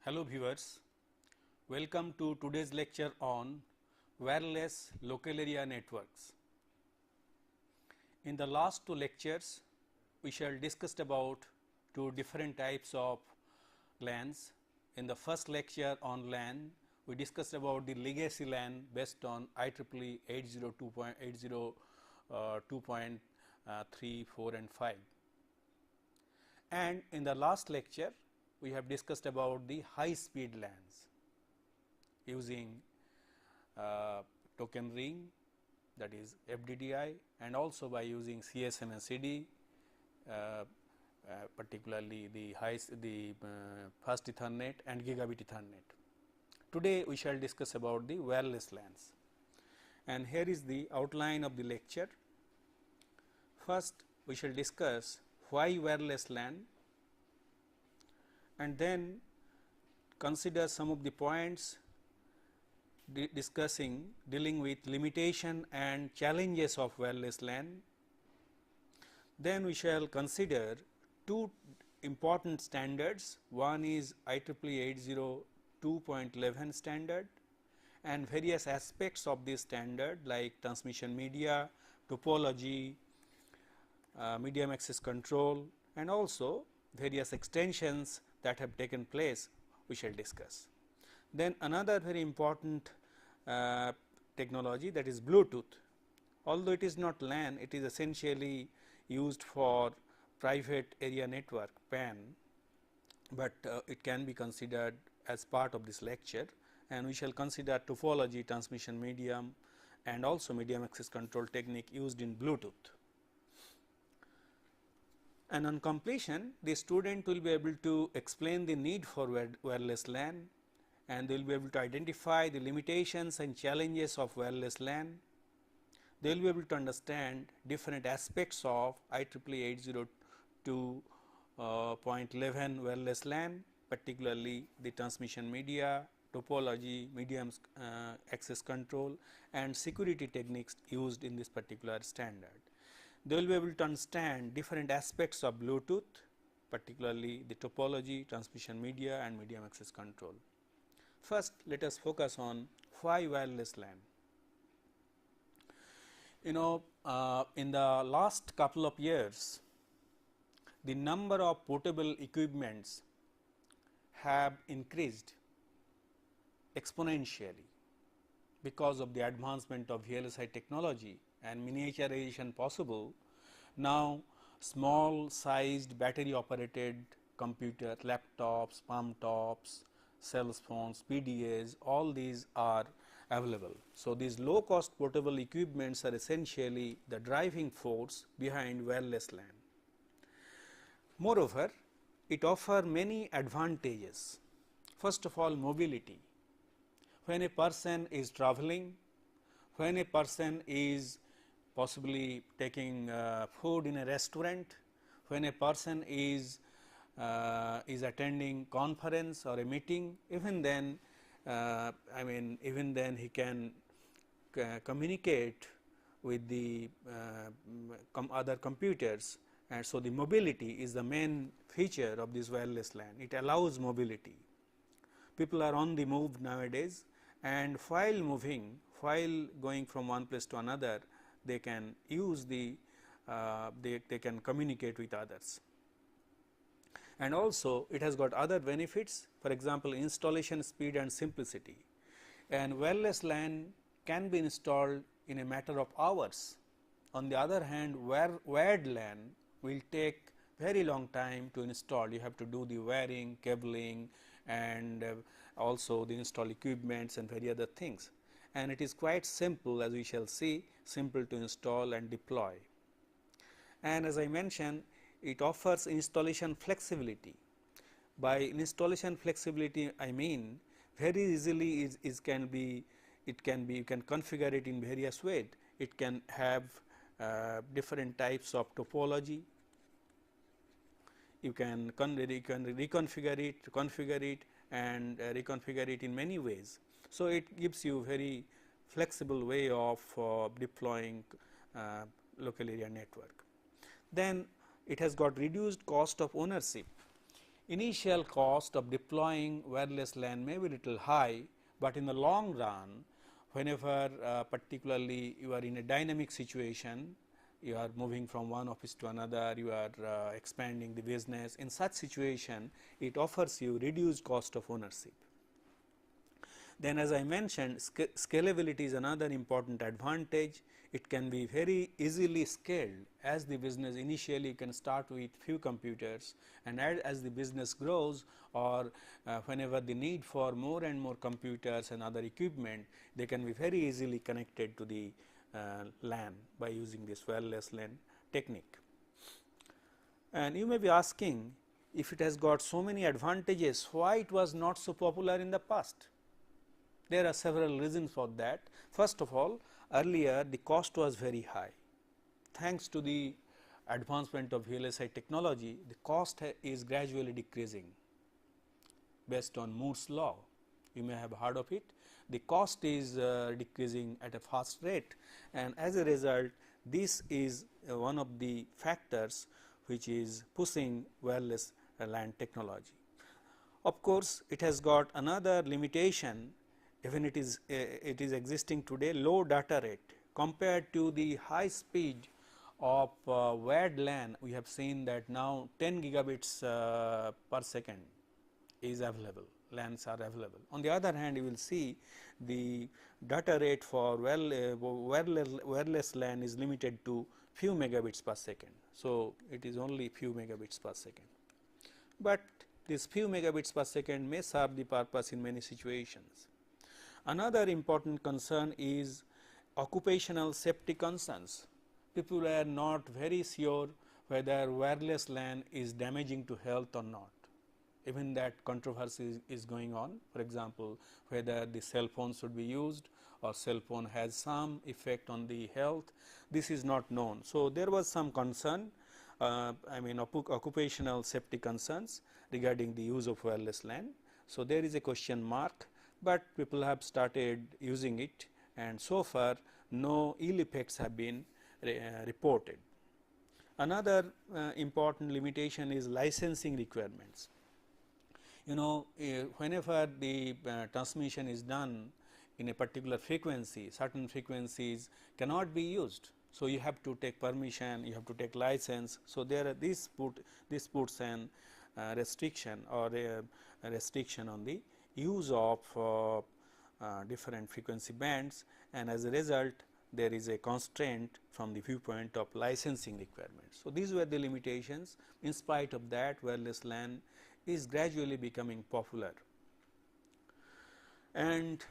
Hello viewers, welcome to today's lecture on wireless local area networks. In the last two lectures, we shall discuss about two different types of LANs. In the first lecture on LAN, we discussed about the legacy LAN based on IEEE 802.80, 2.3, 4 and 5. And in the last lecture, we have discussed about the high speed LANs using token ring, that is FDDI, and also by using CSM and CD, particularly the fast Ethernet and gigabit Ethernet. Today we shall discuss about the wireless LANs, and here is the outline of the lecture. First we shall discuss why wireless LAN, and then consider some of the points dealing with limitation and challenges of wireless LAN. Then we shall consider two important standards. One is IEEE 802.11 standard and various aspects of this standard like transmission media, topology, medium access control, and also various extensions that have taken place we shall discuss. Then another very important technology, that is Bluetooth. Although it is not LAN, it is essentially used for private area network PAN, but it can be considered as part of this lecture, and we shall consider topology, transmission medium, and also medium access control technique used in Bluetooth. And on completion, the student will be able to explain the need for wireless LAN, and they will be able to identify the limitations and challenges of wireless LAN. They will be able to understand different aspects of IEEE 802.11 wireless LAN, particularly the transmission media, topology, medium access control, and security techniques used in this particular standard. They will be able to understand different aspects of Bluetooth, particularly the topology, transmission media, and medium access control. First, let us focus on why wireless LAN. In the last couple of years, the number of portable equipments have increased exponentially because of the advancement of VLSI technology and miniaturization possible. Now small sized battery operated computer, laptops, palm tops, cell phones, PDAs, all these are available. So these low cost portable equipments are essentially the driving force behind wireless LAN. Moreover, it offers many advantages. First of all, mobility. When a person is traveling, when a person is possibly taking food in a restaurant, when a person is attending conference or a meeting, even then even then he can communicate with the other computers, and so the mobility is the main feature of this wireless LAN. It allows mobility. People are on the move nowadays, and while moving, while going from one place to another, they can use the they can communicate with others. And also it has got other benefits, for example, installation speed and simplicity. And wireless LAN can be installed in a matter of hours. On the other hand, wired LAN will take very long time to install. You have to do the wiring, cabling, and also the install equipments and various other things. And it is quite simple, as we shall see, simple to install and deploy. And as I mentioned, it offers installation flexibility. By installation flexibility, I mean very easily you can configure it in various ways. It can have different types of topology. You can reconfigure it, configure it, and reconfigure it in many ways. So it gives you very flexible way of deploying local area network. Then it has got reduced cost of ownership. initial cost of deploying wireless LAN may be little high, but in the long run, whenever particularly you are in a dynamic situation, you are moving from one office to another, you are expanding the business, in such situation it offers you reduced cost of ownership. Then as I mentioned, scalability is another important advantage. It can be very easily scaled. As the business initially you can start with few computers, and as the business grows, or whenever the need for more and more computers and other equipment, they can be very easily connected to the LAN by using this wireless LAN technique. And you may be asking, if it has got so many advantages, why it was not so popular in the past? There are several reasons for that. First of all, earlier the cost was very high. Thanks to the advancement of VLSI technology, the cost is gradually decreasing based on Moore's law. You may have heard of it. The cost is decreasing at a fast rate, and as a result, this is one of the factors which is pushing wireless LAN technology. Of course, it has got another limitation. Even it is existing today, low data rate compared to the high speed of wired LAN. We have seen that now 10 gigabits per second is available, LANs are available. On the other hand, you will see the data rate for wireless LAN is limited to few megabits per second. So, it is only few megabits per second, but this few megabits per second may serve the purpose in many situations. Another important concern is occupational safety concerns. People are not very sure whether wireless LAN is damaging to health or not. Even that controversy is going on. For example, whether the cell phone should be used or cell phone has some effect on the health, this is not known. So, there was some concern, occupational safety concerns regarding the use of wireless LAN. So, there is a question mark, but people have started using it, and so far no ill effects have been reported. Another important limitation is licensing requirements. You know, whenever the transmission is done in a particular frequency, certain frequencies cannot be used. So, you have to take permission, you have to take license. So, there are this puts an restriction or a restriction on the use of different frequency bands, and as a result there is a constraint from the viewpoint of licensing requirements. So, these were the limitations. In spite of that, wireless LAN is gradually becoming popular, and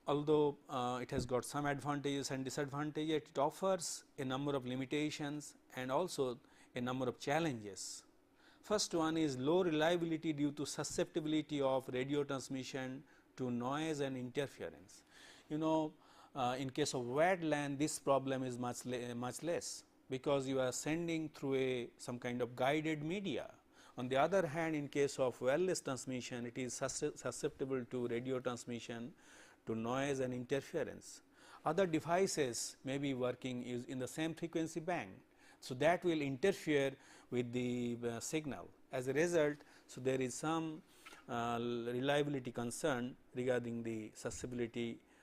although it has got some advantages and disadvantages, it offers a number of limitations and also a number of challenges. First one is low reliability due to susceptibility of radio transmission to noise and interference. You know, in case of wired LAN, this problem is much less, because you are sending through some kind of guided media. On the other hand, in case of wireless transmission, it is susceptible to radio transmission, to noise and interference. Other devices may be working in the same frequency band. So, that will interfere with the signal. As a result, so there is some reliability concern regarding the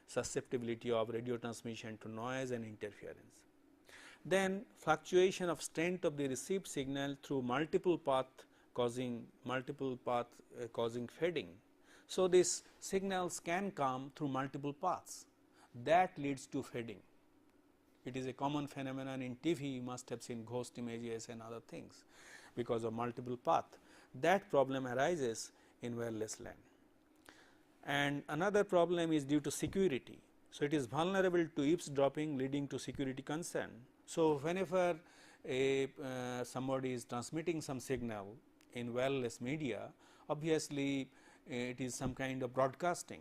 susceptibility of radio transmission to noise and interference. Then fluctuation of strength of the received signal through multiple path causing fading. So, these signals can come through multiple paths, that leads to fading. It is a common phenomenon in TV. You must have seen ghost images and other things because of multiple path. That problem arises in wireless LAN. And another problem is due to security. So, it is vulnerable to eavesdropping, leading to security concern. So, whenever somebody is transmitting some signal in wireless media, obviously it is some kind of broadcasting.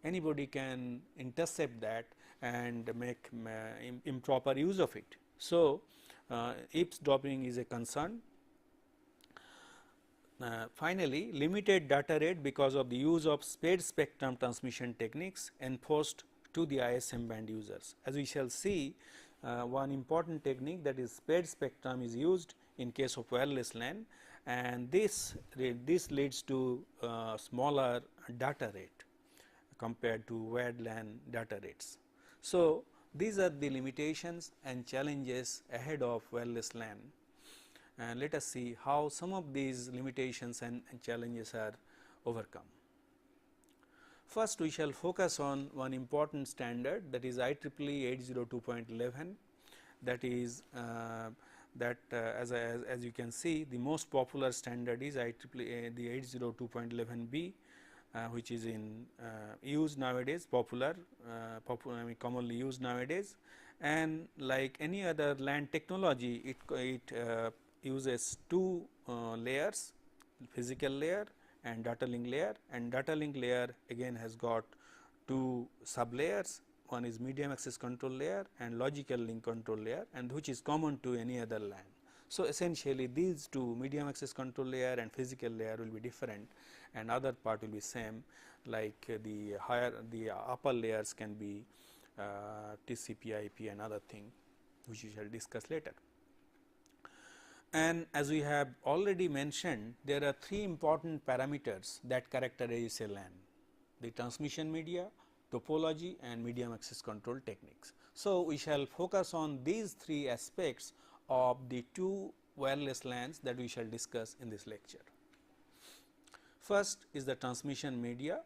Anybody can intercept that and make improper use of it. So, eavesdropping is a concern. Finally, limited data rate because of the use of spared spectrum transmission techniques enforced to the ISM band users. As we shall see, one important technique, that is spared spectrum, is used in case of wireless LAN, and this leads to smaller data rate compared to wired LAN data rates. So, these are the limitations and challenges ahead of wireless LAN, and let us see how some of these limitations and challenges are overcome. First, we shall focus on one important standard, that is IEEE 802.11, that is as you can see, the most popular standard is IEEE the 802.11b, which is in used nowadays, commonly used nowadays, and like any other LAN technology, it uses two layers, physical layer and data link layer, and data link layer again has got two sub layers. One is medium access control layer and logical link control layer, and which is common to any other LAN. So, essentially these two, medium access control layer and physical layer, will be different, and other part will be same, like the upper layers can be TCP, IP and other thing, which we shall discuss later. And as we have already mentioned, there are three important parameters that characterize a LAN: the transmission media, topology and medium access control techniques. So, we shall focus on these three aspects of the two wireless LANs that we shall discuss in this lecture. First is the transmission media.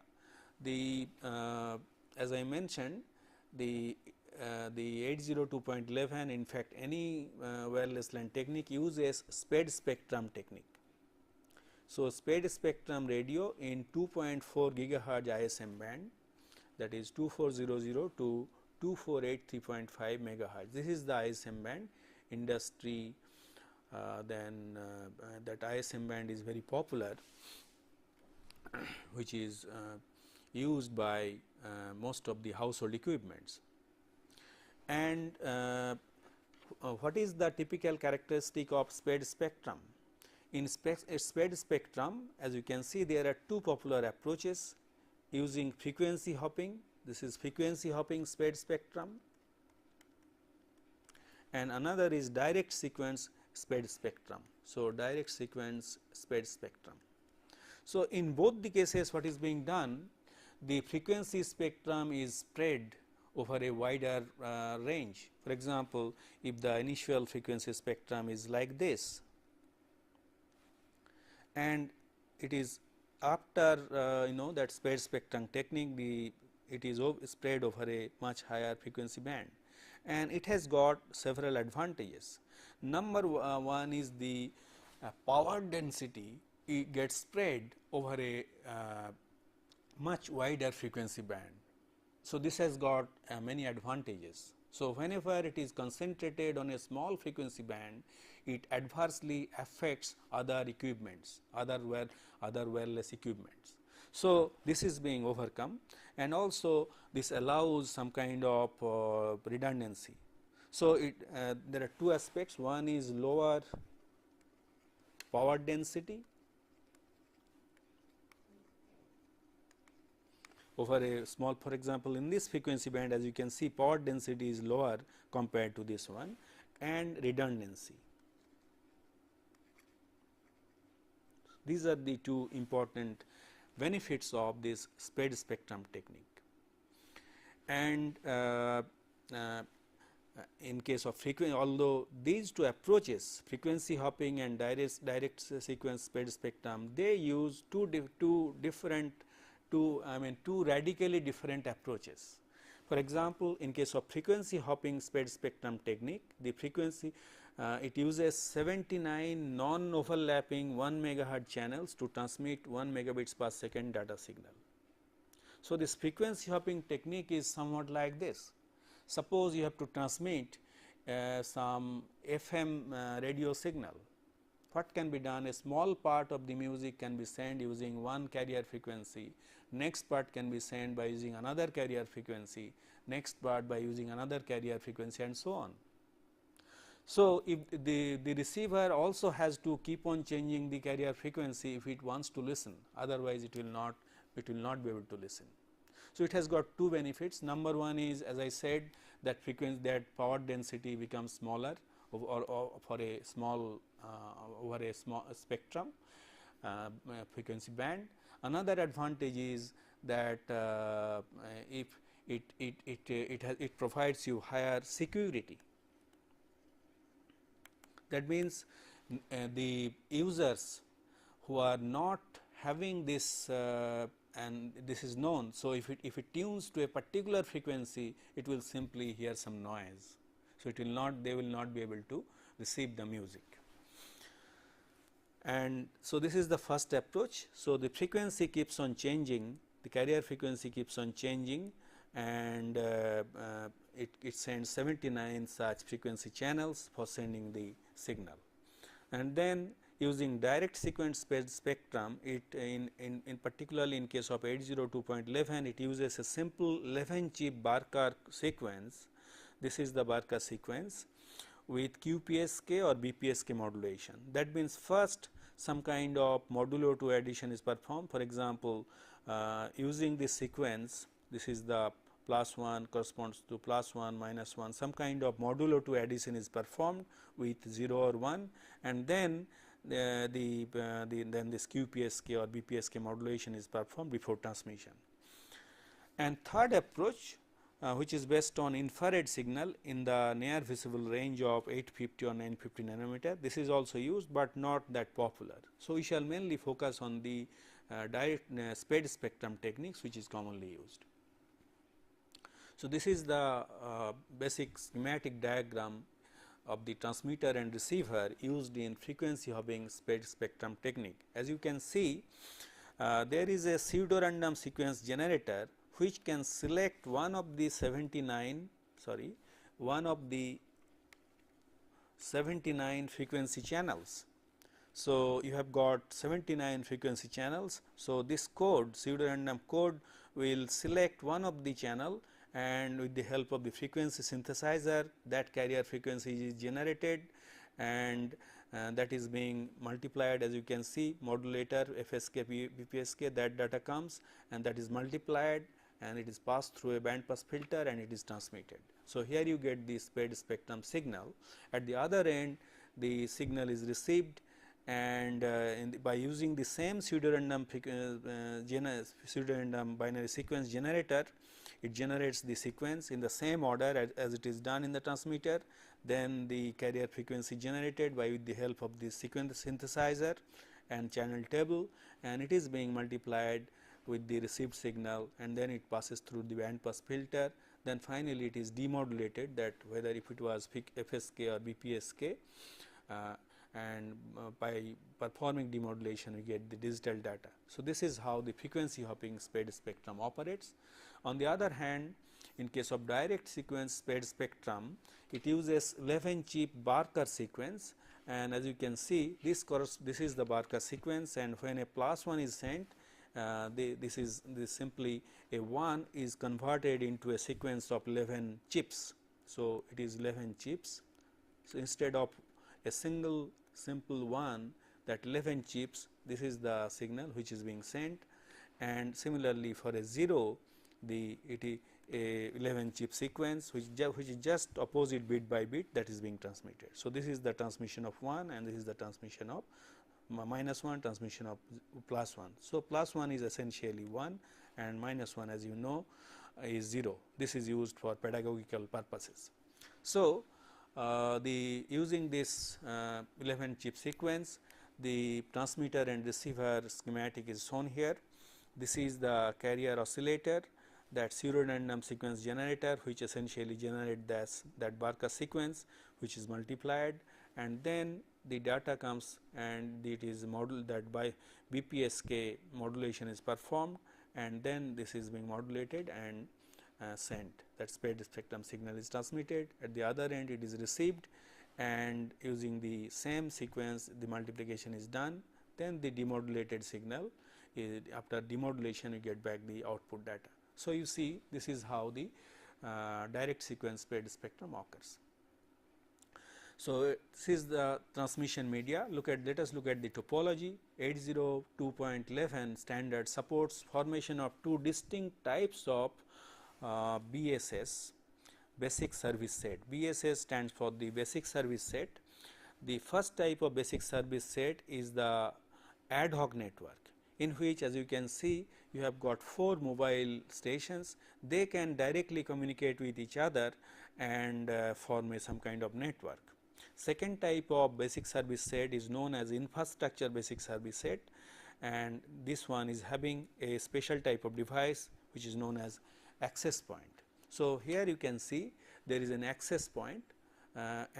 The as I mentioned, the 802.11, in fact any wireless LAN technique uses sped spectrum technique. So, sped spectrum radio in 2.4 gigahertz ISM band, that is 2400 to 2483.5 megahertz. This is the ISM band. Industry that ISM band is very popular, which is used by most of the household equipments. And what is the typical characteristic of sped spectrum? In sped spectrum, as you can see, there are two popular approaches using frequency hopping. This is frequency hopping sped spectrum, and another is direct sequence sped spectrum. So, direct sequence sped spectrum. So, in both the cases, what is being done, the frequency spectrum is spread over a wider range. For example, if the initial frequency spectrum is like this, and it is after that sped spectrum technique, it is spread over a much higher frequency band, and it has got several advantages. Number one is the power density, it gets spread over a much wider frequency band. So, this has got many advantages. So, whenever it is concentrated on a small frequency band, it adversely affects other equipments, other wireless equipments. So, this is being overcome, and also this allows some kind of redundancy. So, there are two aspects. One is lower power density over a small, for example, in this frequency band, as you can see, power density is lower compared to this one, and redundancy. These are the two important benefits of this sped spectrum technique. And in case of frequency, although these two approaches, frequency hopping and direct sequence sped spectrum, they use two radically different approaches. For example, in case of frequency hopping sped spectrum technique, the frequency it uses 79 non-overlapping 1 megahertz channels to transmit 1 megabits per second data signal. So, this frequency hopping technique is somewhat like this. Suppose you have to transmit some FM radio signal. What can be done? A small part of the music can be sent using one carrier frequency, next part can be sent by using another carrier frequency, next part by using another carrier frequency, and so on. So, if the receiver also has to keep on changing the carrier frequency if it wants to listen, otherwise it will not be able to listen. So, it has got two benefits. Number one is, as I said, that power density becomes smaller for a small over a small spectrum frequency band. Another advantage is that if it provides you higher security. That means the users who are not having this and this is known. So, if it tunes to a particular frequency, it will simply hear some noise. So, it will not, they will not be able to receive the music. And so, this is the first approach. So, the frequency keeps on changing, the carrier frequency keeps on changing, and it sends 79 such frequency channels for sending the signal. And then using direct sequence spectrum, it in particularly in case of 802.11, it uses a simple 11 chip Barker sequence. This is the Barker sequence with QPSK or BPSK modulation. That means first some kind of modulo 2 addition is performed. For example, using this sequence, this is the +1 corresponds to +1 -1, some kind of modulo 2 addition is performed with 0 or 1, and then then this QPSK or BPSK modulation is performed before transmission. And third approach, which is based on infrared signal in the near visible range of 850 or 950 nanometer. This is also used, but not that popular. So, we shall mainly focus on the direct spread spectrum techniques, which is commonly used. So, this is the basic schematic diagram of the transmitter and receiver used in frequency hopping spread spectrum technique. As you can see, there is a pseudo random sequence generator which can select one of the 79 frequency channels. So, you have got 79 frequency channels. So, this code pseudo random code will select one of the channel, and with the help of the frequency synthesizer, that carrier frequency is generated, and that is being multiplied. As you can see, modulator FSK BPSK, that data comes and that is multiplied, and it is passed through a band pass filter and it is transmitted. So, here you get the spread spectrum signal. At the other end, the signal is received, and by using the same pseudo random binary sequence generator, it generates the sequence in the same order as it is done in the transmitter. Then the carrier frequency generated by with the help of the sequence synthesizer and channel table, and it is being multiplied with the received signal, and then it passes through the band pass filter. Then finally, it is demodulated, that whether if it was FSK or BPSK, and by performing demodulation we get the digital data. So, this is how the frequency hopping spread spectrum operates. On the other hand, in case of direct sequence spread spectrum, it uses 11 chip Barker sequence, and as you can see, this is the Barker sequence, and when a +1 is sent, this simply a 1 is converted into a sequence of 11 chips. So, it is 11 chips. So, instead of a single simple 1, that 11 chips, this is the signal which is being sent, and similarly for a 0, it is a 11 chip sequence which is just opposite bit by bit, that is being transmitted. So, this is the transmission of 1, and this is the transmission of -1, transmission of +1. So, +1 is essentially 1 and -1, as you know, is 0. This is used for pedagogical purposes. So, using this 11 chip sequence, the transmitter and receiver schematic is shown here. This is the carrier oscillator, that pseudo random sequence generator, which essentially generate that Barker sequence, which is multiplied, and then the data comes and it is modulated, that by BPSK modulation is performed, and then this is being modulated and sent. That spread spectrum signal is transmitted. At the other end, it is received, and using the same sequence the multiplication is done. Then the demodulated signal, after demodulation you get back the output data. So, you see, this is how the direct sequence spread spectrum occurs. So, this is the transmission media. Let us look at the topology. 802.11 standard supports formation of two distinct types of BSS. basic service set. BSS stands for the basic service set. The first type of basic service set is the ad hoc network, in which, as you can see, you have got 4 mobile stations. They can directly communicate with each other and form some kind of network. Second type of basic service set is known as infrastructure basic service set, and this one is having a special type of device which is known as access point. So, here you can see there is an access point,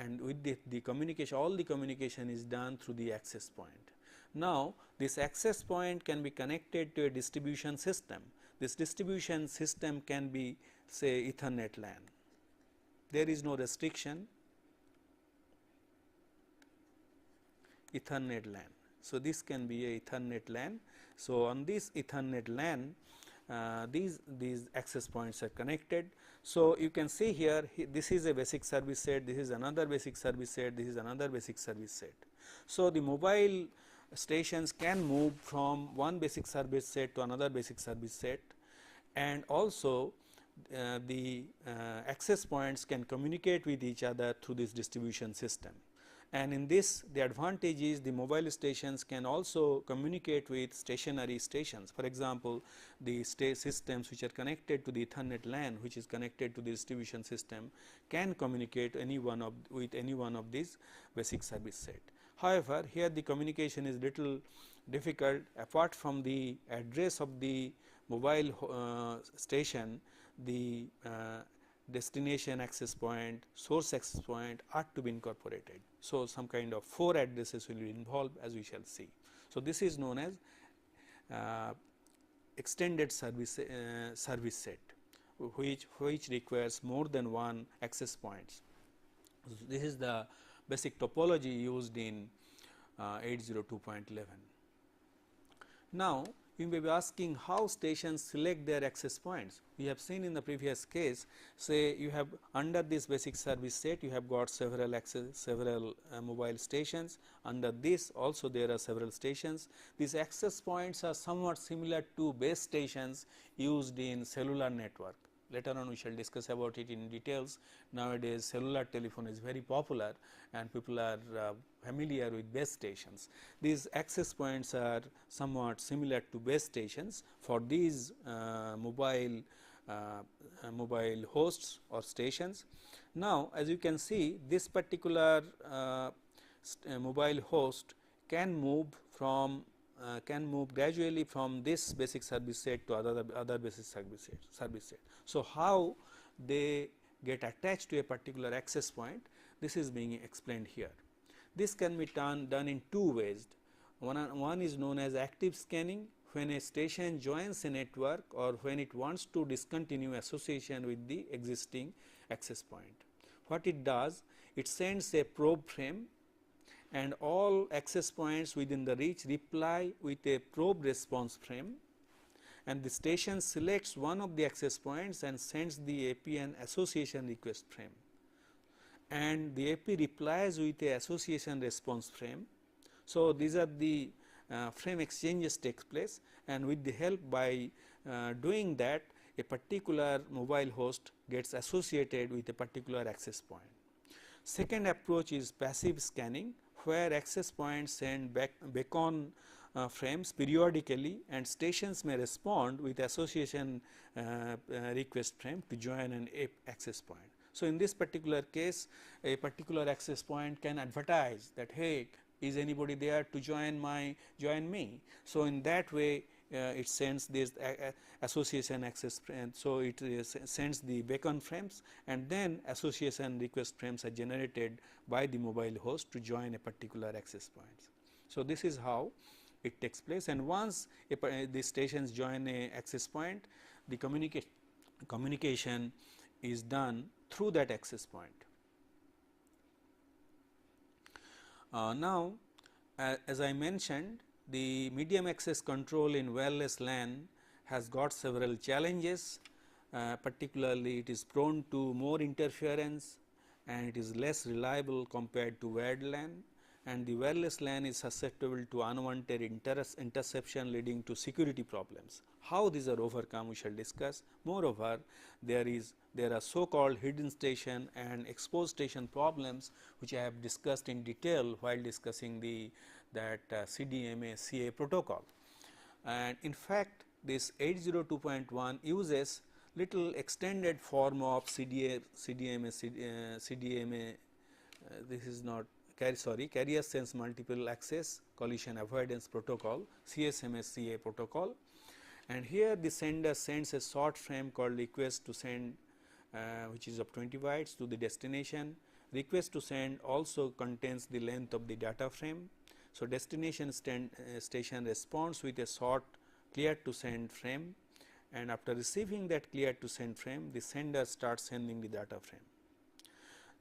and with the communication, all the communication is done through the access point. Now, this access point can be connected to a distribution system. This distribution system can be, say, Ethernet LAN. There is no restriction, Ethernet LAN. So, this can be a Ethernet LAN. So, on this Ethernet LAN, these access points are connected. So, you can see here, this is a basic service set, this is another basic service set, this is another basic service set. So, the mobile stations can move from one basic service set to another basic service set, and also the access points can communicate with each other through this distribution system. And in this, the advantage is the mobile stations can also communicate with stationary stations. For example, the systems which are connected to the Ethernet LAN, which is connected to the distribution system, can communicate with any one of these basic service set. However, here the communication is little difficult. Apart from the address of the mobile station, the destination access point, source access point are to be incorporated. So, some kind of 4 addresses will be involved, as we shall see. So, this is known as extended service set, which requires more than one access points. So, this is the basic topology used in 802.11. Now, you may be asking how stations select their access points. We have seen in the previous case, say you have under this basic service set, you have got several mobile stations. Under this also there are several stations. These access points are somewhat similar to base stations used in cellular network. Later on we shall discuss about it in details. Nowadays cellular telephone is very popular and people are familiar with base stations. These access points are somewhat similar to base stations for these mobile hosts or stations. Now, as you can see, this particular mobile host can move gradually from this basic service set to other basic service set. So, how they get attached to a particular access point, this is being explained here. This can be done in 2 ways. One is known as active scanning, when a station joins a network or when it wants to discontinue association with the existing access point. What it does, it sends a probe frame and all access points within the reach reply with a probe response frame, and the station selects one of the access points and sends the AP an association request frame, and the AP replies with a association response frame. So, these are the frame exchanges takes place, and with the help by doing that, a particular mobile host gets associated with a particular access point. Second approach is passive scanning, where access points send beacon frames periodically and stations may respond with association request frame to join an access point. So, in this particular case, a particular access point can advertise that, hey, is anybody there to join me. So, in that way it sends this association access frame. So, it sends the beacon frames and then association request frames are generated by the mobile host to join a particular access point. So, this is how it takes place, and once the stations join a access point, the communication is done through that access point. Now, as I mentioned, the medium access control in wireless LAN has got several challenges, particularly it is prone to more interference and it is less reliable compared to wired LAN, and the wireless LAN is susceptible to unwanted interception leading to security problems. How these are overcome we shall discuss. Moreover, there are so called hidden station and exposed station problems which I have discussed in detail while discussing CDMA CA protocol. And in fact, this 802.1 uses little extended form of CDMA this is not carrier sense multiple access collision avoidance protocol, CSMA-CA protocol, and here the sender sends a short frame called request to send which is of 20 bytes to the destination. Request to send also contains the length of the data frame. So, destination station responds with a short clear to send frame, and after receiving that clear to send frame, the sender starts sending the data frame.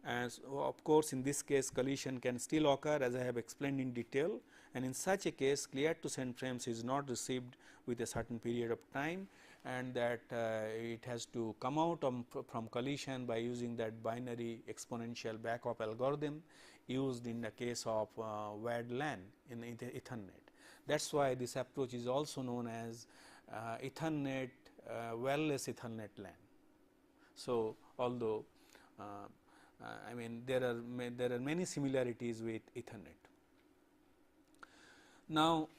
And so of course, in this case collision can still occur as I have explained in detail, and in such a case clear to send frames is not received with a certain period of time, and that it has to come out from collision by using that binary exponential backup algorithm used in the case of wired LAN in Ethernet. That is why this approach is also known as Ethernet wireless Ethernet LAN. So, although I mean there are many similarities with Ethernet. Now,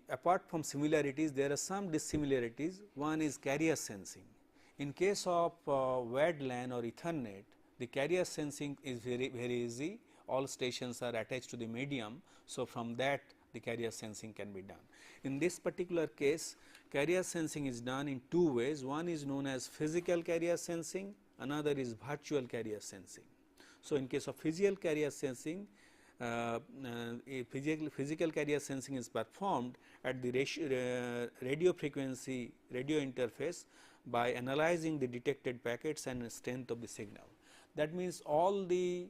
apart from similarities, there are some dissimilarities. One is carrier sensing. In case of wired LAN or Ethernet, the carrier sensing is very easy. All stations are attached to the medium. So, from that the carrier sensing can be done. In this particular case, carrier sensing is done in two ways. One is known as physical carrier sensing, another is virtual carrier sensing. So, in case of physical carrier sensing, physical carrier sensing is performed at the radio frequency radio interface by analyzing the detected packets and strength of the signal. That means, all the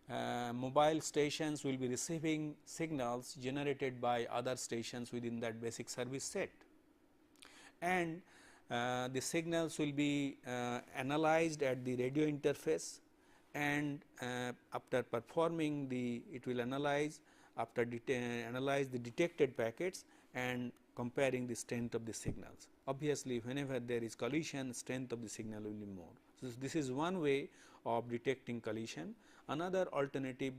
mobile stations will be receiving signals generated by other stations within that basic service set, and the signals will be analyzed at the radio interface, and after performing it will analyze analyze the detected packets and comparing the strength of the signals. Obviously, whenever there is collision, strength of the signal will be more. So, this is one way of detecting collision. Another alternative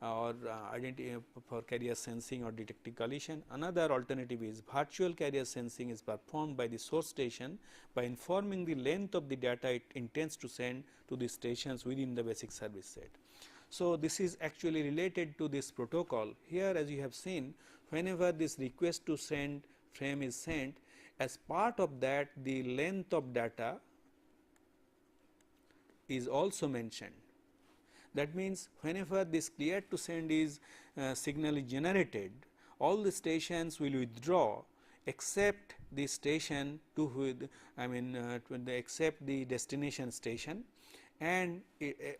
or identity for carrier sensing or detecting collision, another alternative is virtual carrier sensing is performed by the source station by informing the length of the data it intends to send to the stations within the basic service set. So, this is actually related to this protocol. Here, as you have seen, whenever this request to send frame is sent, as part of that the length of data is also mentioned. That means, whenever this clear to send is signal is generated, all the stations will withdraw except the station except the destination station, and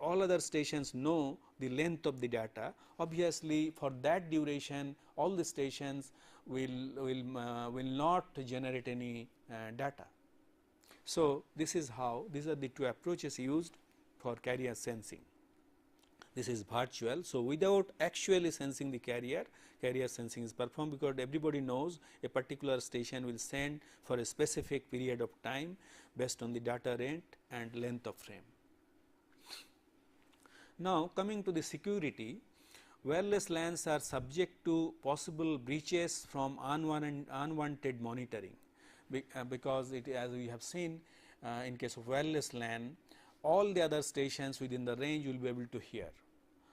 all other stations know the length of the data. Obviously, for that duration all the stations will not generate any data. So, this is how these are the two approaches used for carrier sensing. This is virtual. So, without actually sensing the carrier sensing is performed, because everybody knows a particular station will send for a specific period of time based on the data rate and length of frame. Now, coming to the security, wireless LANs are subject to possible breaches from unwanted monitoring, because as we have seen in case of wireless LAN, all the other stations within the range will be able to hear.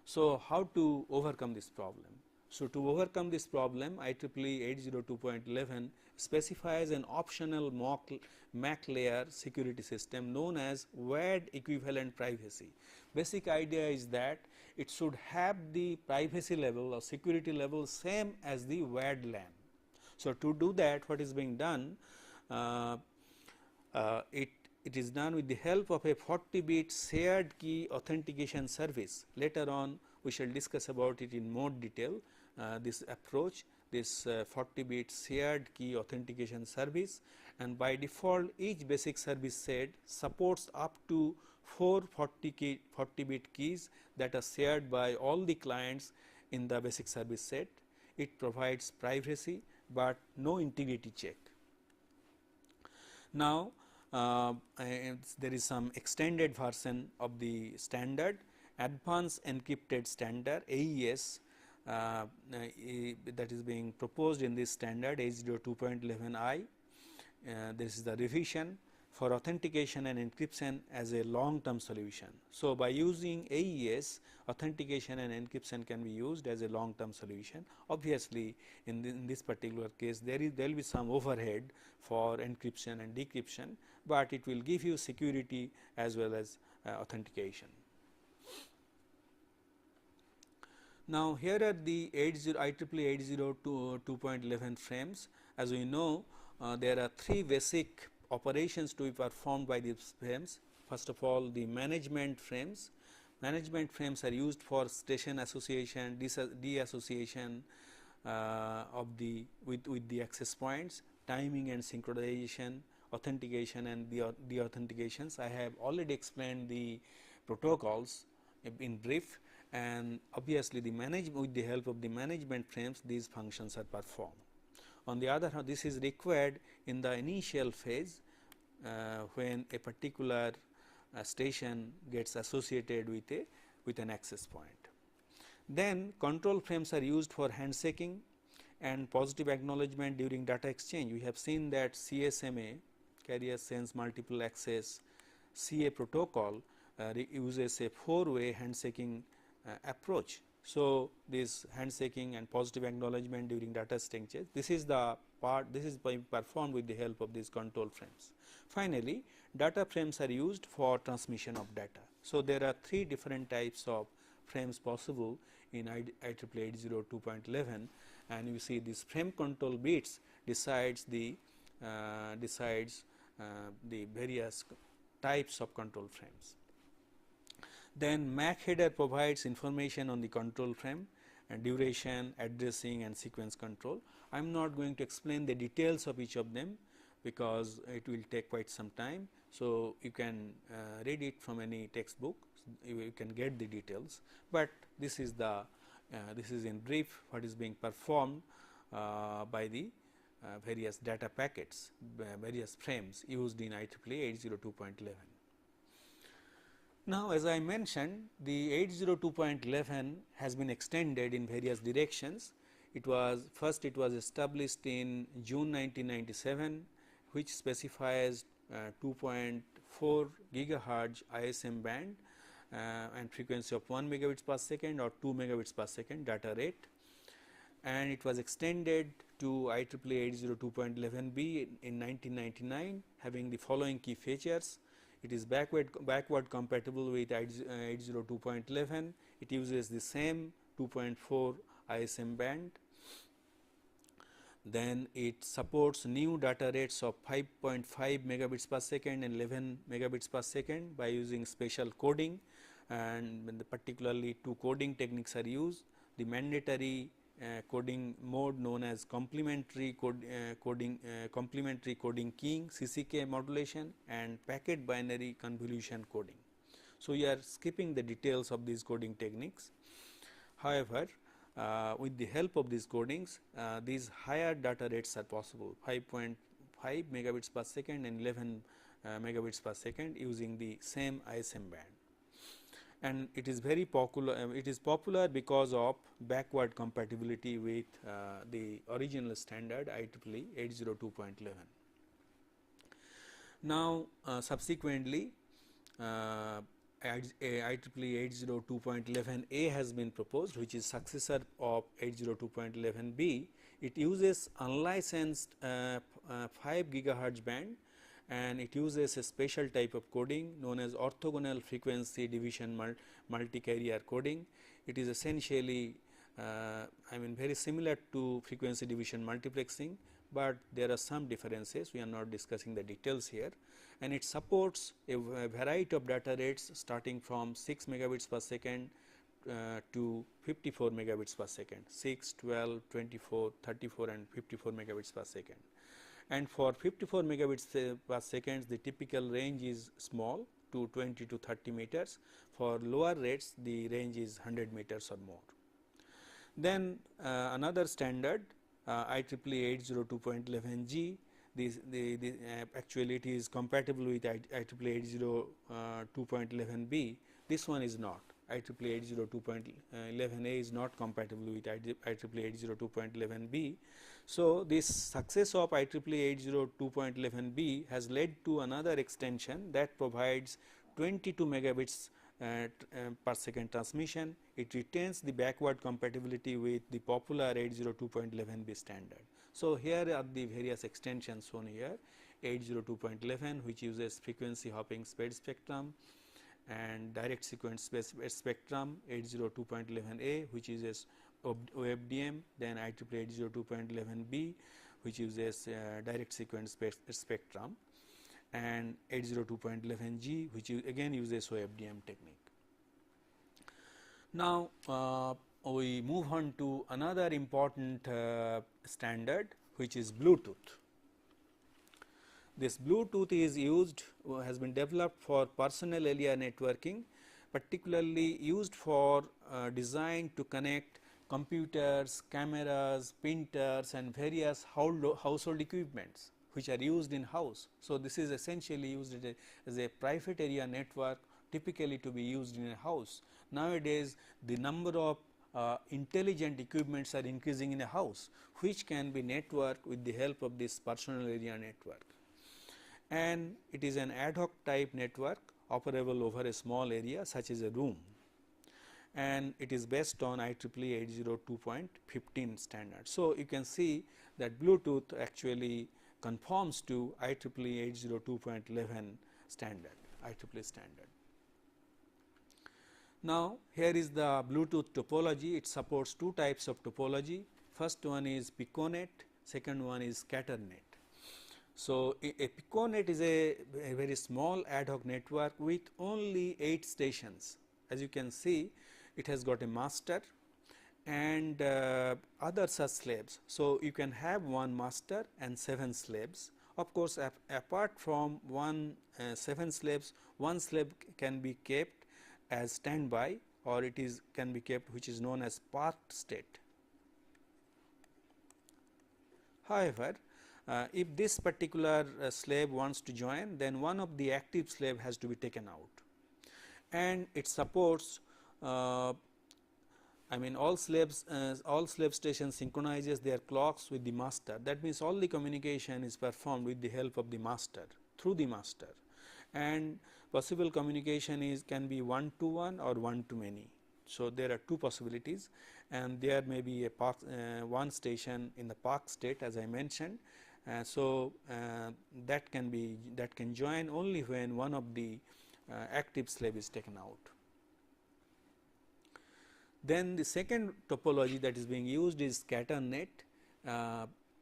So, how to overcome this problem? So, to overcome this problem, IEEE 802.11 specifies an optional MAC layer security system known as wired equivalent privacy. Basic idea is that it should have the privacy level or security level same as the wired LAN. So, to do that, what is being done? It is done with the help of a 40-bit shared key authentication service. Later on, we shall discuss about it in more detail. This approach, this 40-bit shared key authentication service, and by default, each basic service set supports up to 4 40 bit keys that are shared by all the clients in the basic service set. It provides privacy, but no integrity check. Now, there is some extended version of the standard advanced encrypted standard AES that is being proposed in this standard AES 2.11i. This is the revision for authentication and encryption as a long term solution. So, by using AES, authentication and encryption can be used as a long term solution. Obviously, in this particular case there will be some overhead for encryption and decryption, but it will give you security as well as authentication. Now, here are the IEEE 802.11 frames. As we know, there are three basic operations to be performed by these frames. First of all, the management frames. Management frames are used for station association, deassociation of the with the access points, timing and synchronization, authentication and de-authentications. I have already explained the protocols in brief, and obviously with the help of the management frames these functions are performed. On the other hand, this is required in the initial phase when a particular station gets associated with an access point. Then control frames are used for handshaking and positive acknowledgement during data exchange. We have seen that CSMA, carrier sense multiple access CA protocol uses a 4-way handshaking approach. So, this handshaking and positive acknowledgement during data exchanges, this is the part, this is performed with the help of these control frames. Finally, data frames are used for transmission of data. So, there are three different types of frames possible in IEEE 802.11, and you see this frame control bits decides the various types of control frames. Then MAC header provides information on the control frame and duration, addressing and sequence control. I am not going to explain the details of each of them because it will take quite some time. So, you can read it from any textbook, you can get the details, but this is the this is in brief what is being performed by the various data packets, various frames used in IEEE 802.11. Now, as I mentioned, the 802.11 has been extended in various directions. It was established in June 1997, which specifies 2.4 gigahertz ISM band and frequency of 1 megabits per second or 2 megabits per second data rate, and it was extended to IEEE 802.11b in 1999, having the following key features. It is backward compatible with 802.11. It uses the same 2.4 ISM band. Then it supports new data rates of 5.5 megabits per second and 11 megabits per second by using special coding, and particularly two coding techniques are used. The mandatory coding mode known as complementary coding keying CCK modulation and packet binary convolution coding. So, we are skipping the details of these coding techniques. However, with the help of these codings, these higher data rates are possible, 5.5 megabits per second and 11 megabits per second using the same ISM band. And it is very popular, it is popular because of backward compatibility with the original standard IEEE 802.11. Now, subsequently IEEE 802.11a has been proposed, which is successor of 802.11b. It uses unlicensed 5 gigahertz band, and it uses a special type of coding known as orthogonal frequency division multi-carrier coding. It is essentially very similar to frequency division multiplexing, but there are some differences. We are not discussing the details here, and it supports a variety of data rates starting from 6 megabits per second to 54 megabits per second, 6, 12, 24, 34 and 54 megabits per second. And for 54 megabits per second, the typical range is small, to 20 to 30 meters. For lower rates, the range is 100 meters or more. Then another standard IEEE 802.11g, actually it is compatible with IEEE 802.11b. This one is not. IEEE 802.11a is not compatible with IEEE 802.11b. So, this success of IEEE 802.11b has led to another extension that provides 22 megabits per second transmission. It retains the backward compatibility with the popular 802.11b standard. So, here are the various extensions shown here: 802.11, which uses frequency hopping spread spectrum, and direct sequence spectrum, 802.11a, which uses OFDM, then IEEE 802.11b, which uses direct sequence spectrum, and 802.11g, which again uses OFDM technique. Now, we move on to another important standard, which is Bluetooth. This Bluetooth is used, has been developed for personal area networking, particularly used for design to connect computers, cameras, printers, and various household equipments which are used in house. So, this is essentially used as a private area network, typically to be used in a house. Nowadays, the number of intelligent equipments are increasing in a house, which can be networked with the help of this personal area network. And it is an ad hoc type network operable over a small area such as a room, and it is based on IEEE 802.15 standard. So, you can see that Bluetooth actually conforms to IEEE 802.11 standard, IEEE standard. Now, here is the Bluetooth topology. It supports two types of topology. First one is Piconet, second one is ScatterNet. So, a Piconet is a very small ad hoc network with only 8 stations. As you can see, it has got a master and other such slaves. So, you can have one master and 7 slaves. Of course, apart from 7 slaves, one slave can be kept as standby, or it can be kept, which is known as parked state. However, if this particular slave wants to join, then one of the active slave has to be taken out, and it supports all slave stations synchronizes their clocks with the master. That means all the communication is performed with the help of the master, through the master, and possible communication can be one to one or one to many. So, there are two possibilities, and there may be a one station in the park state, as I mentioned. That can join only when one of the active slave is taken out. Then the second topology that is being used is ScatterNet.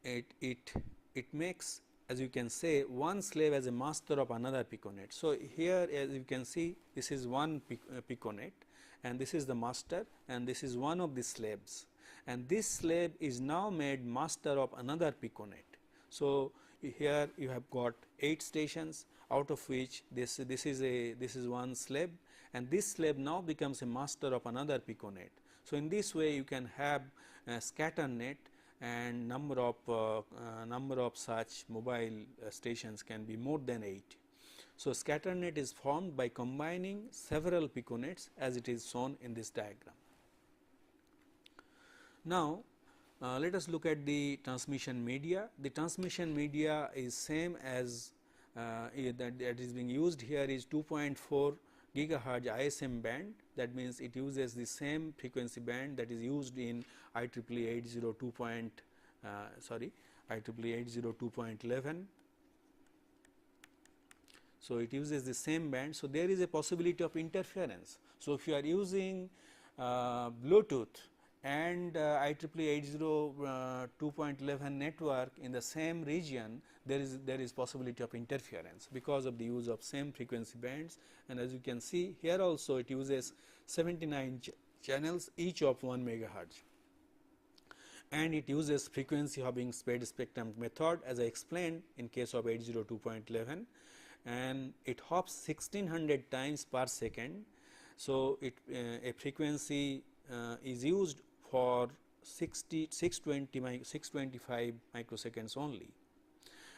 It makes, as you can say, one slave as a master of another Piconet. So, here as you can see, this is one Piconet, and this is the master, and this is one of the slaves, and this slave is now made master of another Piconet. So, here you have got 8 stations, out of which this is one slave, and this slave now becomes a master of another Piconet. So, in this way you can have ScatterNet, and number of such mobile stations can be more than 8. So, ScatterNet is formed by combining several Piconets, as it is shown in this diagram. Now, let us look at the transmission media. The transmission media is same as that is being used here is 2.4 gigahertz ISM band. That means, it uses the same frequency band that is used in IEEE 802.11. So, it uses the same band. So, there is a possibility of interference. So, if you are using Bluetooth and IEEE 802.11 network in the same region, there is possibility of interference because of the use of same frequency bands. And as you can see here also, it uses 79 channels, each of 1 megahertz, and it uses frequency hopping spread spectrum method, as I explained in case of 802.11, and it hops 1600 times per second. So, a frequency is used for 625 microseconds only,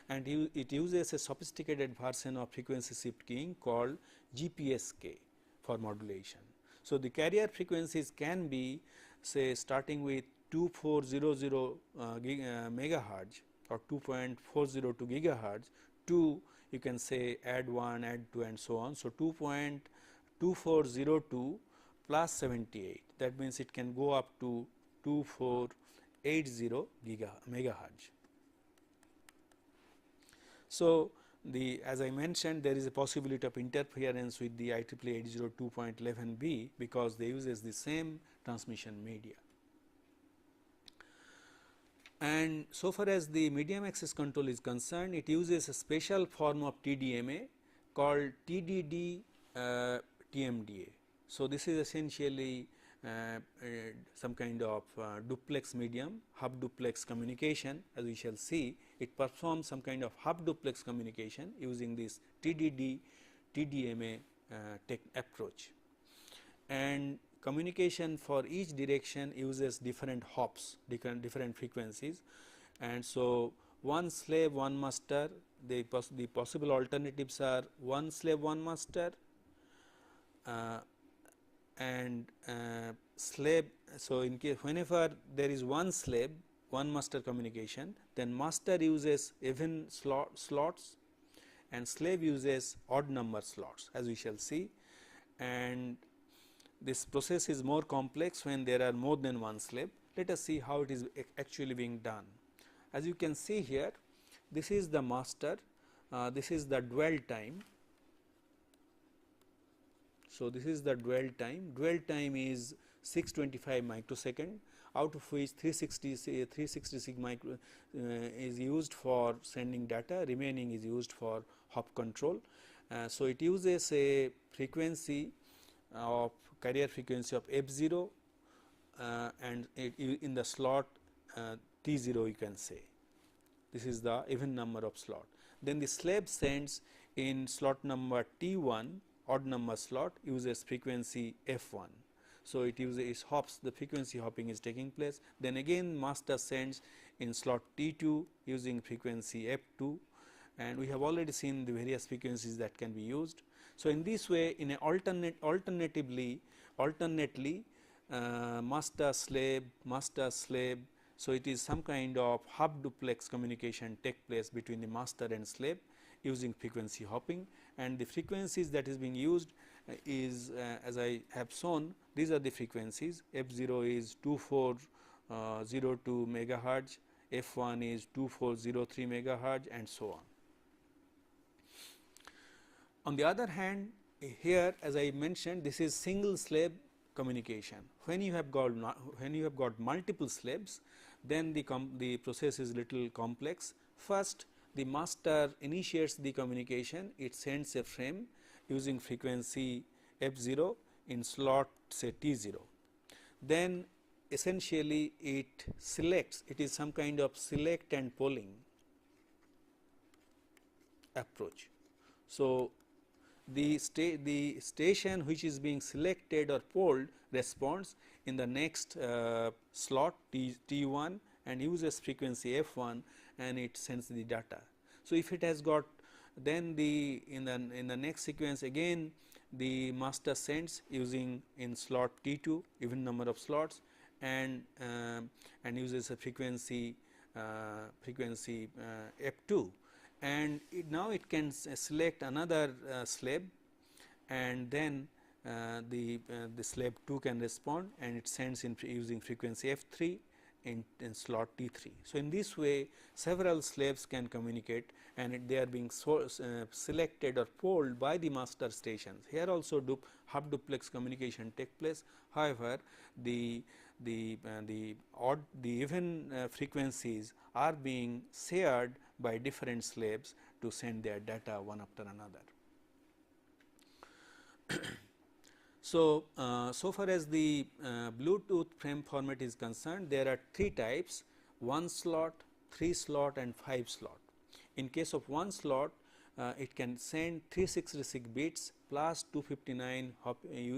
and it uses a sophisticated version of frequency shift keying called GPSK for modulation. So, the carrier frequencies can be say starting with 2400 megahertz or 2.402 gigahertz to, you can say, add 1, add 2 and so on. So, 2.2402 plus 78, that means it can go up to 2480 megahertz. So, as I mentioned, there is a possibility of interference with the IEEE 802.11b because they uses the same transmission media. And so far as the medium access control is concerned, it uses a special form of TDMA called TDD TMDA. So, this is essentially some kind of duplex medium, half duplex communication. As we shall see, it performs some kind of half duplex communication using this TDD TDMA approach, and communication for each direction uses different hops, different frequencies. And so, one slave, one master, the possible alternatives are one slave, one master, and slave. So, in case whenever there is one slave, one master communication, then master uses even slots and slave uses odd number slots, as we shall see. And this process is more complex when there are more than one slave. Let us see how it is actually being done. As you can see here, this is the master, this is the dwell time. So, this is the dwell time. Dwell time is 625 microsecond, out of which 366 micro is used for sending data, remaining is used for hop control. So, it uses a frequency of carrier frequency of F0 and in the slot T0, you can say. This is the even number of slot. Then the slave sends in slot number T1, odd number slot, uses frequency F1. So, it uses hops, the frequency hopping is taking place. Then again master sends in slot T2 using frequency F2, and we have already seen the various frequencies that can be used. So, in this way, in a alternately master slave. So, it is some kind of half duplex communication take place between the master and slave using frequency hopping, and the frequencies that is being used is as I have shown, these are the frequencies. F0 is 2402 megahertz, F1 is 2403 megahertz, and so on. On the other hand, here as I mentioned, this is single slave communication. When you have got multiple slaves, then the process is little complex. First, the master initiates the communication, it sends a frame using frequency F0 in slot say T0. Then essentially it selects, it is some kind of select and polling approach. So, the station which is being selected or polled responds in the next slot T1 and uses frequency F1 and it sends the data. So, if it has got, then in the next sequence again the master sends using in slot T2 even number of slots and uses a frequency F2, and now it can select another slave, and then the slave 2 can respond and it sends in using frequency F3 in slot T3. So, in this way several slaves can communicate and they are being selected or polled by the master stations. Here also half duplex communication take place. However, the even frequencies are being shared by different slaves to send their data one after another. So, so far as the Bluetooth frame format is concerned, there are 3 types: 1 slot, 3 slot and 5 slot. In case of 1 slot, it can send 366 bits plus 259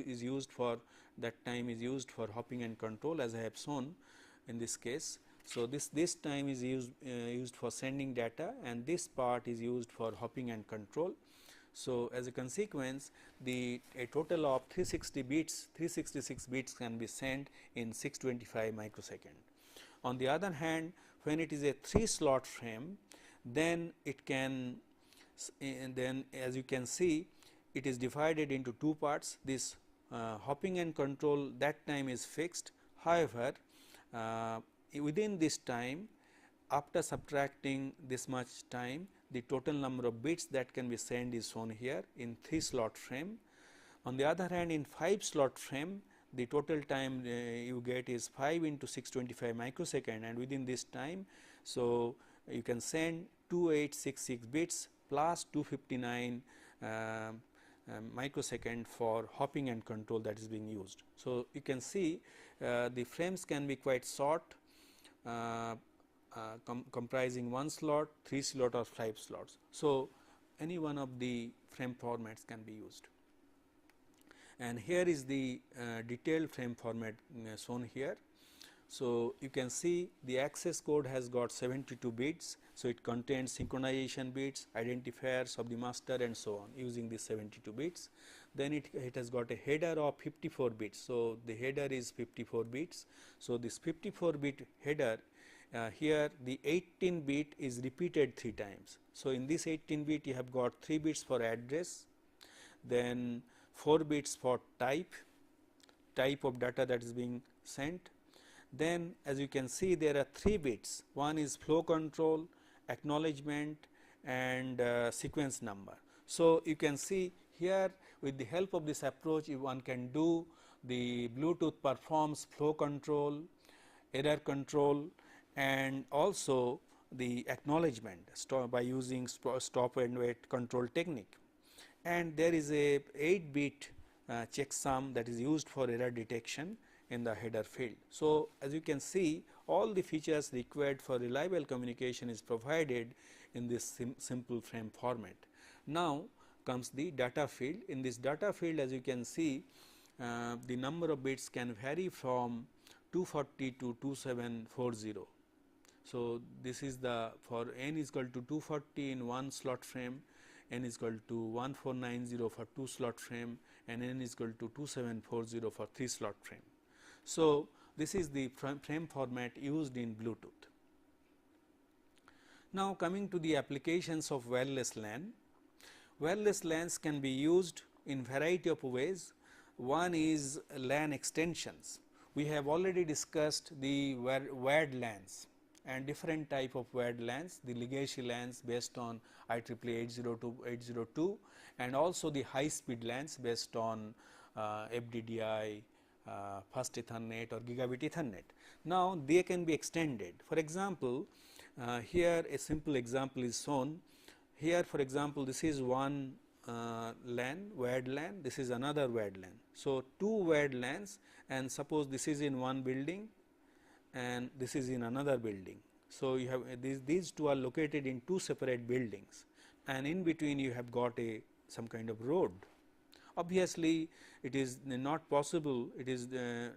is used for that time is used for hopping and control, as I have shown in this case. So, this time is used for sending data, and this part is used for hopping and control. So, as a consequence, a total of 366 bits can be sent in 625 microsecond. On the other hand, when it is a 3 slot frame, then it can, and then as you can see, it is divided into two parts. This hopping and control, that time is fixed. However, within this time, after subtracting this much time, the total number of bits that can be sent is shown here in 3 slot frame. On the other hand, in 5 slot frame, the total time you get is 5 into 625 microsecond, and within this time, so you can send 2866 bits plus 259 microsecond for hopping and control that is being used. So, you can see the frames can be quite short, comprising 1 slot, 3 slot or 5 slots. So, any one of the frame formats can be used, and here is the detailed frame format shown here. So, you can see the access code has got 72 bits. So, it contains synchronization bits, identifiers of the master and so on using these 72 bits. Then it has got a header of 54 bits. So, the header is 54 bits. So, this 54 bit header, here the 18 bit is repeated 3 times. So, in this 18 bit you have got 3 bits for address, then 4 bits for type of data that is being sent. Then as you can see, there are 3 bits, one is flow control, acknowledgement and sequence number. So, you can see here with the help of this approach, one can do the Bluetooth performs flow control, error control and also the acknowledgement by using stop and wait control technique. And there is a 8 bit checksum that is used for error detection in the header field. So, as you can see, all the features required for reliable communication is provided in this simple frame format. Now comes the data field. In this data field, as you can see, the number of bits can vary from 240 to 2740. So, this is the for n is equal to 240 in 1 slot frame, n is equal to 1490 for 2 slot frame and n is equal to 2740 for 3 slot frame. So, this is the frame format used in Bluetooth. Now, coming to the applications of wireless LAN. Wireless LANs can be used in variety of ways. One is LAN extensions. We have already discussed the wired LANs and different type of wired LANs, the legacy LANs based on IEEE 802 and also the high speed LANs based on FDDI, Fast Ethernet or Gigabit Ethernet. Now, they can be extended. For example, here a simple example is shown. Here for example, this is one LAN, wired LAN, this is another wired LAN. So, 2 wired LANs, and suppose this is in one building and this is in another building. So, you have these two are located in 2 separate buildings and in between you have got some kind of road. Obviously, it is not possible, it is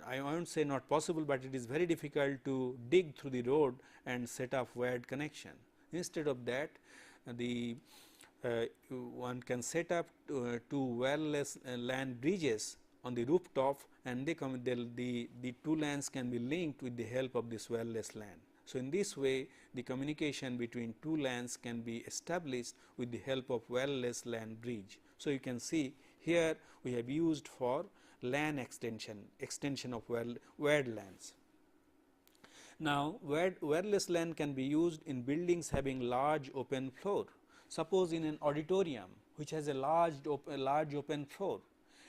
I will not say not possible, but it is very difficult to dig through the road and set up wired connection. Instead of that, one can set up 2 wireless LAN bridges on the rooftop, and the 2 LANs can be linked with the help of this wireless LAN. So, in this way the communication between 2 LANs can be established with the help of wireless LAN bridge. So, you can see here we have used for LAN extension of wired LANs. Now, wireless LAN can be used in buildings having large open floor. Suppose in an auditorium which has a large open floor,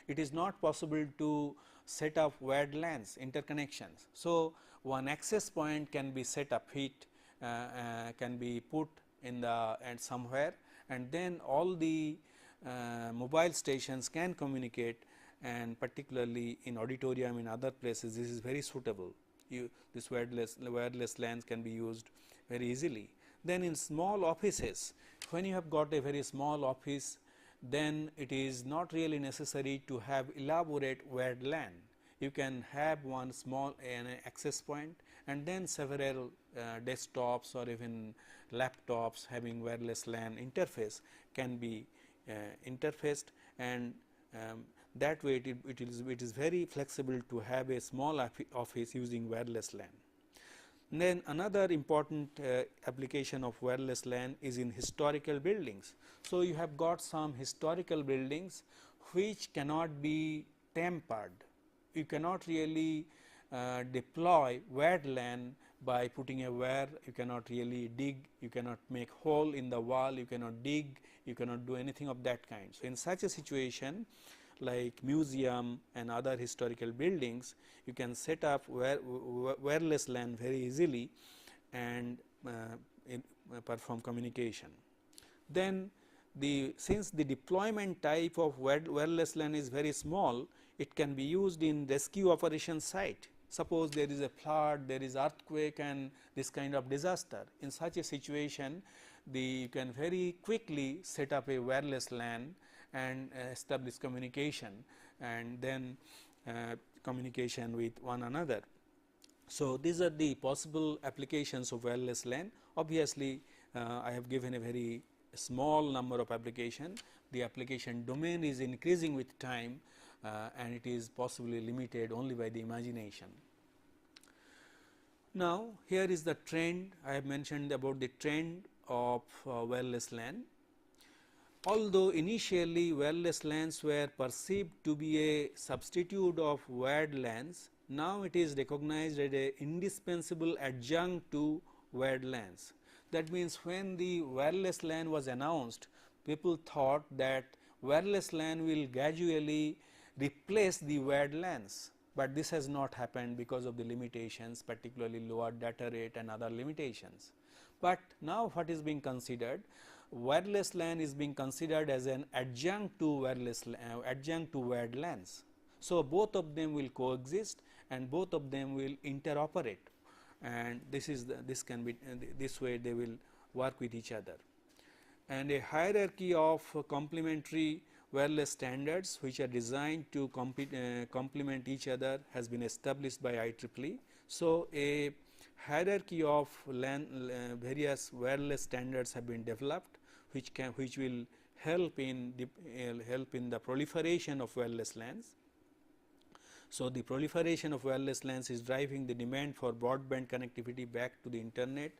it is not possible to set up wired LANs interconnections. So, one access point can be set up, can be put in the somewhere, and then all the mobile stations can communicate, and particularly in auditorium, in other places this is very suitable. This wireless LANs can be used very easily. Then in small offices, when you have got a very small office, then it is not really necessary to have elaborate wired LAN. You can have one small access point and then several desktops or even laptops having wireless LAN interface can be interfaced, and that way it is very flexible to have a small office using wireless LAN. Then another important application of wireless LAN is in historical buildings. So, you have got some historical buildings which cannot be tampered. You cannot really deploy wired LAN by putting a wire. You cannot really dig, you cannot make hole in the wall, you cannot dig, you cannot do anything of that kind. So, in such a situation, like museum and other historical buildings, you can set up wireless LAN very easily and perform communication. Then since the deployment type of wireless LAN is very small, it can be used in rescue operation site. Suppose there is a flood, there is earthquake and this kind of disaster. In such a situation, you can very quickly set up a wireless LAN and establish communication, and then communication with one another. So, these are the possible applications of wireless LAN. Obviously, I have given a very small number of applications. The application domain is increasing with time and it is possibly limited only by the imagination. Now, here is the trend. I have mentioned about the trend of wireless LAN. Although initially wireless LANs were perceived to be a substitute of wired LANs, now it is recognized as an indispensable adjunct to wired LANs. That means, when the wireless LAN was announced, people thought that wireless LAN will gradually replace the wired LANs, but this has not happened because of the limitations, particularly lower data rate and other limitations. But now what is being considered? Wireless LAN is being considered as an adjunct to wired LANs. So, both of them will coexist and both of them will interoperate, and this way they will work with each other. And a hierarchy of complementary wireless standards which are designed to complement each other has been established by IEEE. So, a hierarchy of various wireless standards have been developed which will help in the proliferation of wireless LANs. So, the proliferation of wireless LANs is driving the demand for broadband connectivity back to the internet.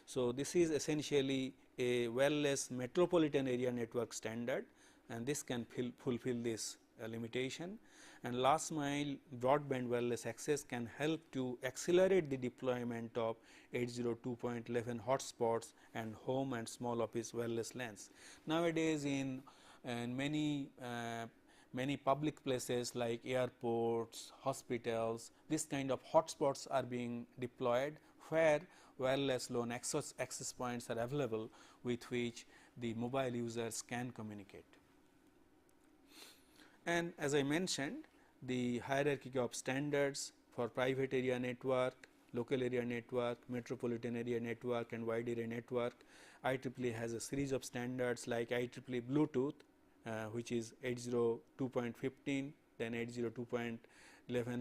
So, this is essentially a wireless metropolitan area network standard, and this can fulfill this limitation. And last mile broadband wireless access can help to accelerate the deployment of 802.11 hotspots and home and small office wireless LANs. Nowadays, in many public places like airports, hospitals, this kind of hotspots are being deployed, where wireless LAN access points are available with which the mobile users can communicate. And as I mentioned, the hierarchy of standards for private area network, local area network, metropolitan area network and wide area network, IEEE has a series of standards like IEEE Bluetooth, which is 802.15, then 802.11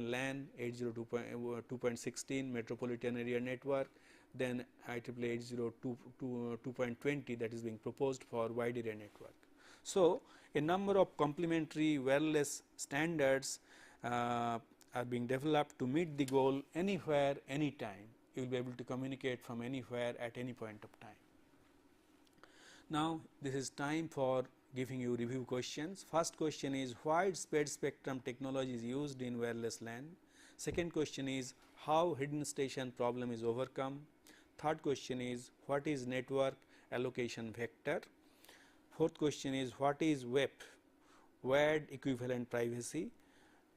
LAN, 802.16 metropolitan area network, then IEEE 802.20 that is being proposed for wide area network. So, a number of complementary wireless standards are being developed to meet the goal anywhere, anytime. You will be able to communicate from anywhere at any point of time. Now, this is time for giving you review questions. First question is, widespread spectrum technology is used in wireless LAN. Second question is, how hidden station problem is overcome. Third question is, what is network allocation vector. Fourth question is, what is WEP, wired equivalent privacy,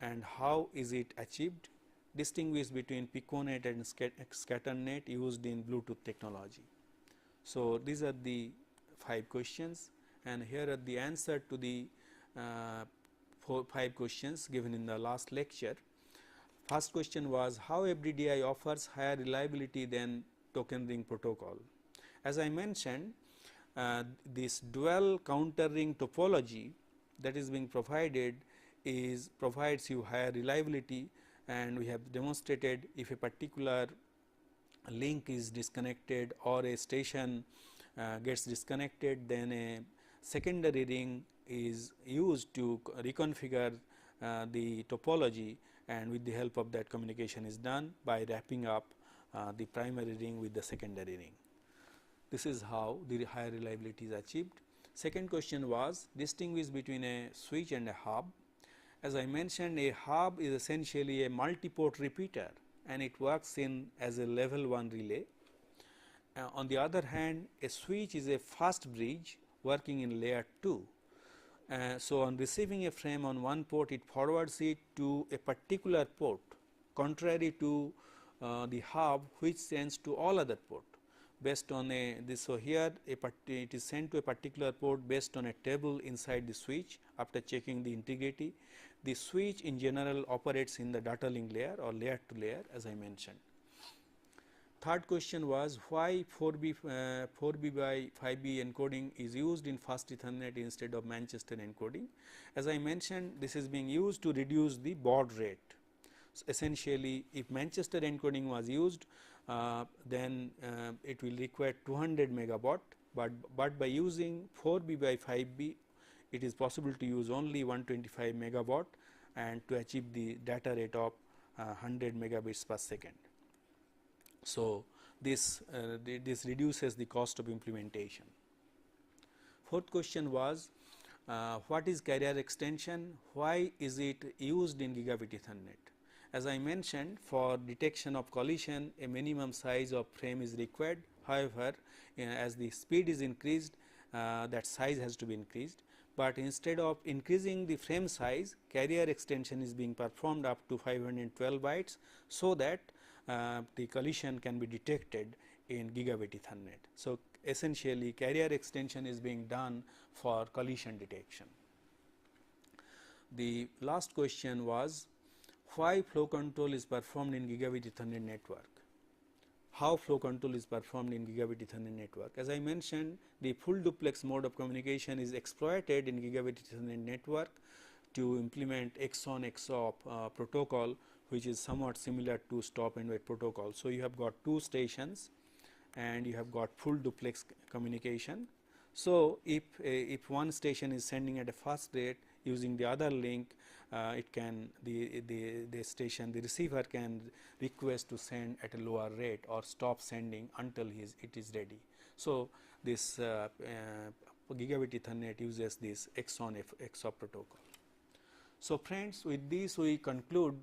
and how is it achieved. Distinguish between Piconet and Scatternet used in Bluetooth technology. So, these are the 5 questions, and here are the answer to the 5 questions given in the last lecture. First question was, how FDDI offers higher reliability than token ring protocol, As I mentioned, this dual counter ring topology that is being provided provides you higher reliability, and we have demonstrated if a particular link is disconnected or a station gets disconnected, then a secondary ring is used to reconfigure the topology, and with the help of that communication is done by wrapping up the primary ring with the secondary ring. This is how the higher reliability is achieved. Second question was distinguish between a switch and a hub. As I mentioned, a hub is essentially a multi-port repeater, and it works in as a level 1 relay. On the other hand, a switch is a fast bridge working in layer 2. So, on receiving a frame on one port, it forwards it to a particular port, contrary to the hub, which sends to all other port based on a this. So, here it is sent to a particular port based on a table inside the switch after checking the integrity. The switch in general operates in the data link layer or layer to layer, as I mentioned. Third question was why 4B by 5B encoding is used in fast Ethernet instead of Manchester encoding. As I mentioned, this is being used to reduce the baud rate. So, essentially, if Manchester encoding was used, then it will require 200 megabaud, but by using 4B by 5B, it is possible to use only 125 megabaud and to achieve the data rate of 100 megabits per second. So, this reduces the cost of implementation. Fourth question was what is carrier extension, why is it used in gigabit Ethernet. As I mentioned, for detection of collision a minimum size of frame is required. However, as the speed is increased, that size has to be increased, but instead of increasing the frame size, carrier extension is being performed up to 512 bytes, so that the collision can be detected in gigabit Ethernet. So, essentially carrier extension is being done for collision detection. The last question was why flow control is performed in gigabit Ethernet network. How flow control is performed in gigabit Ethernet network. As I mentioned, the full duplex mode of communication is exploited in gigabit Ethernet network to implement X on X off protocol, which is somewhat similar to stop and wait protocol. So, you have got two stations and you have got full duplex communication. So, if one station is sending at a fast rate using the other link, it can the station, the receiver can request to send at a lower rate or stop sending until it is ready. So, this gigabit Ethernet uses this X on X off protocol. So, friends, with this we conclude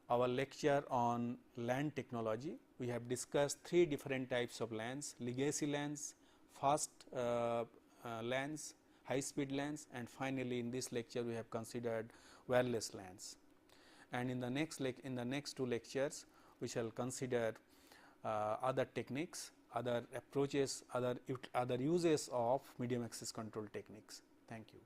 our lecture on LAN technology. We have discussed three different types of LANs: legacy LANs, fast LANs, high speed LANs, and finally in this lecture we have considered wireless LANs. And in the next two lectures we shall consider other techniques, other approaches, other uses of medium access control techniques. Thank you.